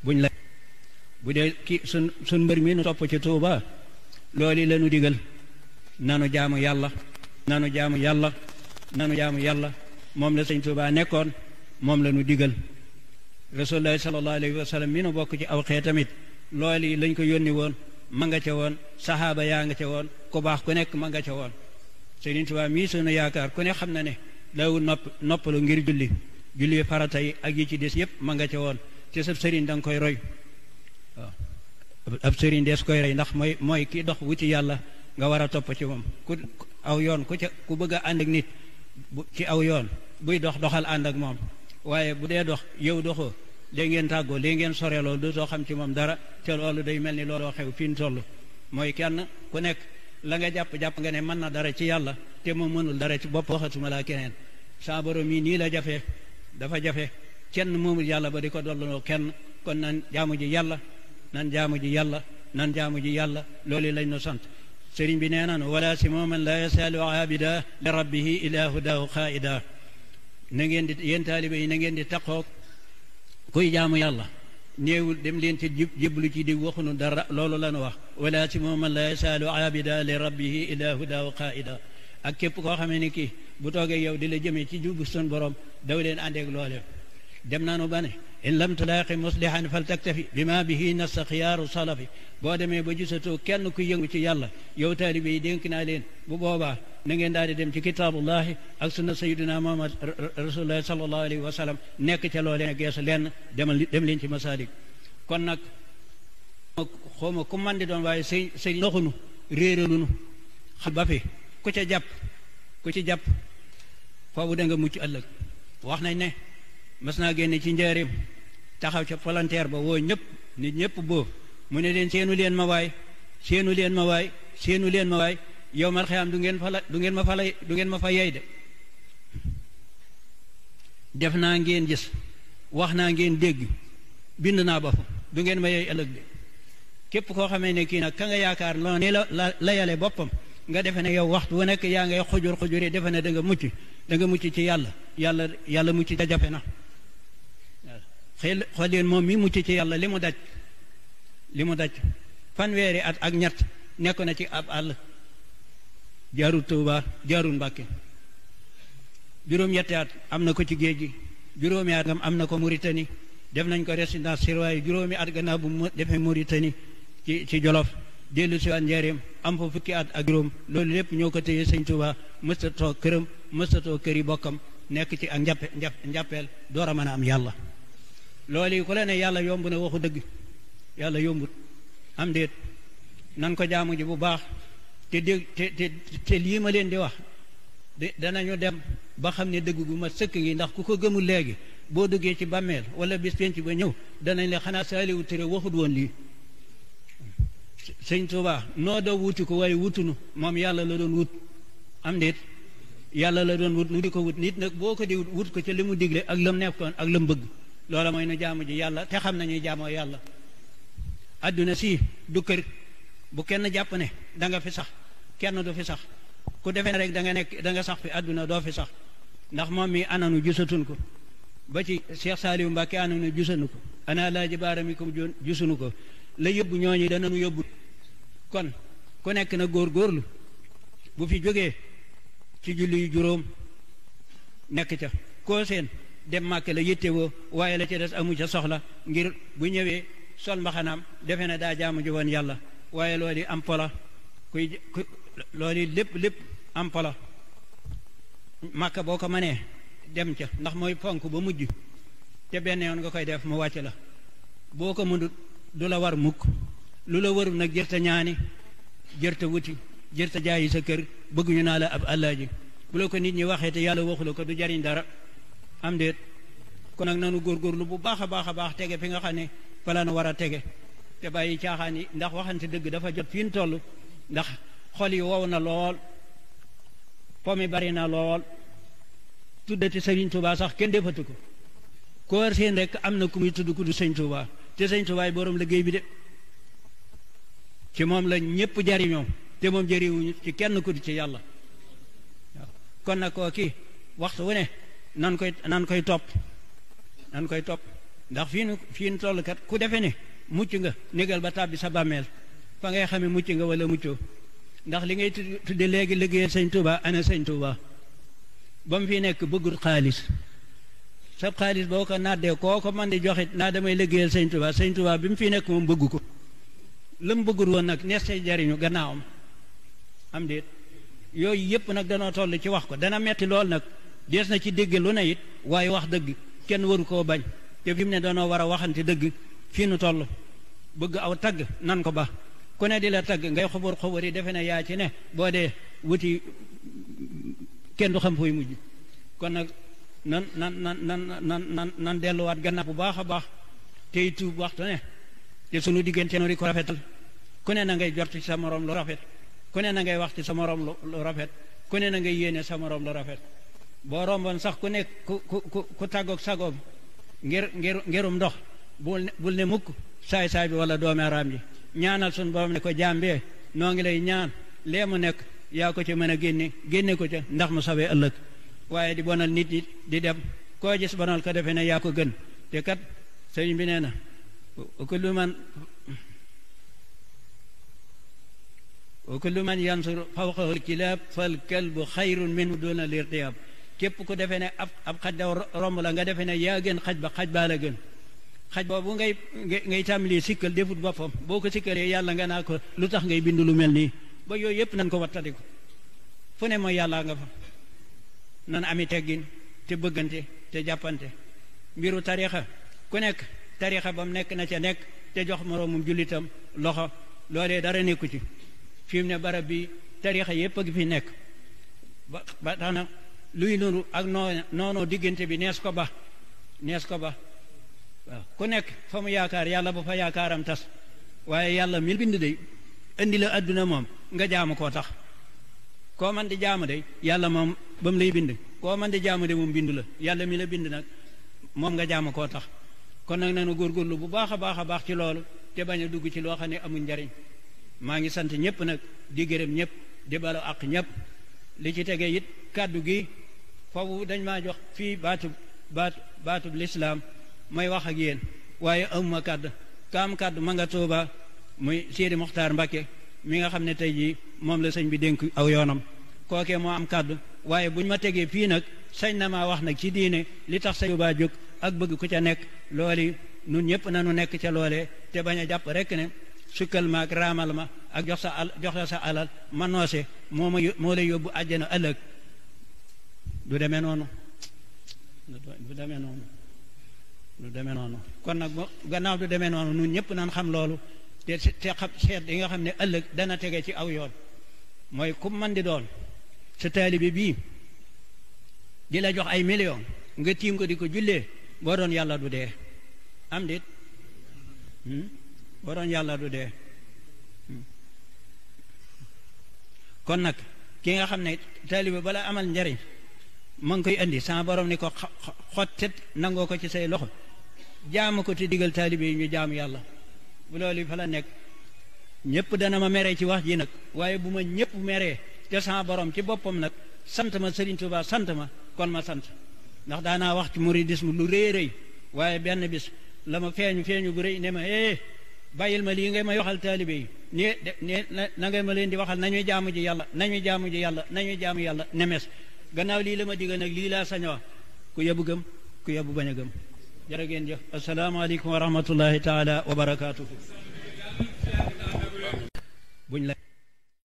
buñ la bu dee ki sun mbër mi nu topp ci Tuuba loolu la nu digal nanu jaamu yàlla nanu jaamu yàlla nanu jaamu yàlla moom la sëñ Tuuba nekkoon moom la nu digal Rasulullah sallallahu alayhi wa sallam mi nu bokk ci aw xeet tamit loolu lañ ko yónni woon ma nga ca woon saxaaba yaa nga ca woon ku baax ku nekk ma nga ca woon Sëriñ Tuuba mii sunu yaakaar ku ne xam na ne dawul noppalu ngir julli farata yi ak yi ci des yépp ma nga ca woon ci sab sëriñ da nga koy roy waaw ab sëriñ des koy roy ndax mooy ki dox wuti yàlla nga war a topp ci moom ku aw yoon ku bëgg a ànd ak nit ci aw yoon buy doxal ànd ak moom waaye bu dee dox yow doxoo léegi ngeen tàggoo léegi ngeen sore loolu dootoo xam ci moom dara te loolu day mel ni looloo xew fi ñu toll mooy kenn ku nekk la nga jàpp nga ne mën na dara ci yàlla te moom mënul dara ci bopp waxatuma laa keneen saa borom yi nii la jafe dafa jafe kenn moomul yàlla ba di ko dolloo kenn kon nan jaamu ji yàlla nan jaamu ji yàlla nan jaamu ji yàlla loolu lañ nu sant sëriñ bi nee nanu wala si mooman la yasalu abida li rabbihi ila hudahu xaida na ngeen di yéen taalibe yi na ngeen di taqoog kuy jaamu yàlla néewul dem leen ci jiblu ci di waxunu dara loolu la nu wax wala si mooman la yasalu abida li rabbihi ila hudahu xaida ak képp koo xamee ni kii bu toogee yow di la jëmee ci jubu sun borom daw leen àndeeg loole dem naanu ba ne in lam tulaaqi muslihan fal taktafi bima bihi nassa xiyaaru salafi boo demee ba gisatoo kenn ku yëngu ci yàlla yow taalibe yi dénk naa leen bu boobaa na ngeen daal di dem ci kitaabullahi ak sunna sayyidina Muhammad rasulullah sallallahu alayhi wa sallam nekk ca loolee geesu lenn dem leen ci masaalik kon nag xawma ku man di doon waaye sëñ doxunu réeralunu xam ba fi ku ci jàpp foofu da nga mucc ëllëg wax nañ ne mas naa génne ci njaareem taxaw ca volontaire ba woo ñëpp nit ñëpp boobu mu ne leen seenu leen ma waay seenu leen ma waay seenu leen ma waay yow mal xiyaam du ngeen ma fa yey de def naa ngeen gis wax naa ngeen dégg bind naa ba fa du ngeen ma yey ëllëg de képp koo xamee ne kii nag ka nga yaakaar loolu nii la yale boppam nga defe ne yow waxtu wu nekk yaa ngay xujur defe ne da nga mucc ci yàlla mucc ca jafe na xool leen moom mi mucc ci yàlla li mu daj fanweeri at ak ñett nekk na ci ab àll jaarul Tuuba jaarul Mbàkke juróom-ñetti at am na ko ci géej gi juróomi at am na ko Mauritanie def nañ ko résidence surveillée juróomi at gannaaw bu mu defee Mauritanie ci Jolof dellu si waat njaareem am fa fukki at ak juróom loolu lépp ñoo ko téye sëñ Tuuba mësta toog këram mësta toog kër yi bokkam nekk ci ak njàppeel door a mën a am yàlla loolu yi ku la ne yàlla yomb na waxu dëgg yàlla yombut am déet nan ko jaamu ji bu baax te lii ma leen di wax danañu dem ba xam ne dëgg gu ma sëkk ngi ndax ku ko gëmul léegi boo duggee ci bàmmeel wala bis penc ba ñëw danañ la xanaa Saaliwu Ture waxut woon lii sëñ Tuuba noo doo wuti ko waaye wutunu moom yàlla la doon wut am déet yàlla la doon wut nu di ko wut nit nag boo ko di wut ko ca li mu digle ak lam nekkoon ak lam bëgg loola mooy nu jaamu ji yàlla te xam nañuy jaamoo yàlla adduna si du kër bu kenn jàpp ne da nga fi sax kenn du fi sax ku defee ne rek da nga sax fi adduna doo fi sax ndax moom mi ananu gisatun ko ba ci Cheikh Saliou Mbacke ananu gisanu ko ana laaji baaramikum gisunu ko la yóbbu ñooñu dananu yóbbu kon ku nekk na góorgóorlu bu fi jógee ci julli yu juróom nekk ca koo seen dem màkk la yittewoo waaye la ca des amu ca soxla ngir bu ñëwee sol mbaxanaam defe ne daa jaamu ji woon yàlla waaye loolu am pola loolu lépp am pola màkk boo ko mënee dem ca ndax mooy ponk ba mujj te benn yoon nga koy def mu wàcc la boo ko mënut du la war mukk lu la warul nag jërta ñaani jërta wuti jërta jaayi sa kër bëgguñu naa la ab àllaaji bu la ko nit ñi waxee te yàlla waxu la ko du jariñ dara am déet kon nag nanu góorgóorlu bu baax a baax tege fi nga xam ne fa la nu war a tege te bàyyi caaxaan yi ndax waxante dëgg dafa jot fi ñu toll ndax xol yi wow na lool pomi bari na lool tuddati Sëriñ Tuubaa sax kenn defatu ko koor seen rek am na ku muy tudd ku du Sëñ Tuubaa te Sëñ Tuubaa borom liggéey bi de ci moom la ñépp jariñoo te moom jariwuñu ci kenn ku di ci yàlla waaw kon nag koo kii waxtu wu ne nan koy topp ndax fii nu toll kat ku defe ne mucc nga négal ba tàbbi sa bàmmeel fa ngay xamee mucc nga wala muccoo ndax li ngay tudde léegi liggéeyal sëñ Touba ana sëñ Touba ba mu fi nekk bëggul xaalis sa xaalis boo ko naddee koo ko man di joxit naa damay liggéeyal sëñ Touba bi mu fi nekk moom bëggu ko la mu bëggul woon nag nees say jariñu gannaawam am déet yooyu yëpp nag danoo toll ci wax ko dana metti lool nag dees na ci dégg lu ne it waaye wax dëgg kenn waru koo bañ te fi mu ne danoo war a waxante dëgg fii nu toll bëgg aw tagg nan ko ba ku ne di la tagg ngay xobor yi defe ne yaa ci ne boo dee wuti kenn du xam fooy mujj kon nag nan delluwaat gannaaw bu baax a baax tey tuub waxtu ne te sunu diggante no di ko rafetal ku ne na ngay jort ci sa morom lu rafet ku ne na ngay wax ci sa morom lu rafet ku ne na ngay yéene sa morom lu rafet boo romboon sax ku nekk ku tàggoog sagoom ngirum ndox bul ne mukk saay-saay bi wala doomi araam ji ñaanal sun borom ne ko jàmbee noo ngi lay ñaan lee mu nekk yaa ko ci mën a génne ko ca ndax mu sawee ëllëg waaye di bonal nit ñi di dem koo gis bonal ko defe ne yaa ko gën te kat sëñ bi nee na kullu man yansur fawqahul kilaab fal kalbu xayrun minhu duna lirtiyaab képp ku defe ne ab xaj daw romb la nga defe ne yaa gën xaj baa la gën xaj boobu ngay tàmbali sikkal defut boppam boo ko sikkalee yàlla nga naa ko lu tax ngay bind lu mel nii ba yooyu yëpp nan ko wattadiku fu ne mooy yàllaa nga fa nan ami teggin te bëggante te jàppante mbiru tarixa ku nekk tarixa ba mu nekk na ca nekk te jox moroomum jullitam loxo loolee dara nekku ci fi mu ne barab bi tarixa yépp a ngi fi nekk ba tax na luy nuru ak noonoo diggante bi nees ko ba waaw ku nekk fa mu yaakaar yàlla ba fa yaakaaram tas waaye yàlla mi bind day indi la adduna moom nga jaamu koo tax koo man di jaamu day yàlla moom ba mu lay bind koo man di jaamu de moom bind la yàlla mi la bind nag moom nga jaamu koo tax kon nag nanu góorgóorlu bu baax a baax ci loolu te bañ a dugg ci loo xam ne amuñ njariñ maa ngi sant ñëpp nag di gërëm ñëpp di balu àq ñëpp li ci tege it kàddu gi foofu dañ maa jox fii baatub lislaam may wax ak yéen waaye amuma kàddu kaam kàddu ma nga Tuuba muy Sidi Muxtaar Mbakke mi nga xam ne tey jii moom la sëñ bi dénk aw yoonam kookee moo am kàddu waaye buñ ma tegee fii nag sañ na maa wax nag ci diine li tax sëñ Tuuba jóg ak bëgg ku ca nekk looli nun ñëpp nanu nekk ca loolee te bañ a jàpp rek ne sukkal ma ak raamal ma ak jox la sa alal ma noose moo lay yóbbu àjjana ëllëg du demee noonu du demee noonu kon nag gannaaw du demee noonu nun ñëpp nan xam loolu te xam seet yi nga xam ne ëllëg dana tege ci aw yoon mooy ku man di doon sa taalibe bii di la jox ay million nga tiim ko di ko jullee boo doon yàlla du dee am déet boo doon yàlla du dee kon nag ki nga xam ne taalibe bala amal njariñ ma ngi koy andi sama borom ni ko xottet nangoo ko ci say loxo jaamu ko te digal taalibe yi ñu jaamu yàlla bu loolu fa la nekk ñëpp dana ma meree ci wax ji nag waaye bu ma ñëpp meree te sama borom ci boppam nag sant ma Serigne Touba sant ma kon ma sant ndax daanaa wax ci muridisme lu rëy waaye benn bis la ma feeñu bu rëy ne ma bàyyil ma lii ngay may waxal taalibe yi na ngay ma leen di waxal nañuy jaamu ji yàlla nemes gannaaw lii la ma digal nag lii laa sañ a wax ku yebu gëm ku yebu bañ a gëm jërë ngeen jëf asalaamaaleykum wa rahmatullahi taala wa barakaatuhu buñ la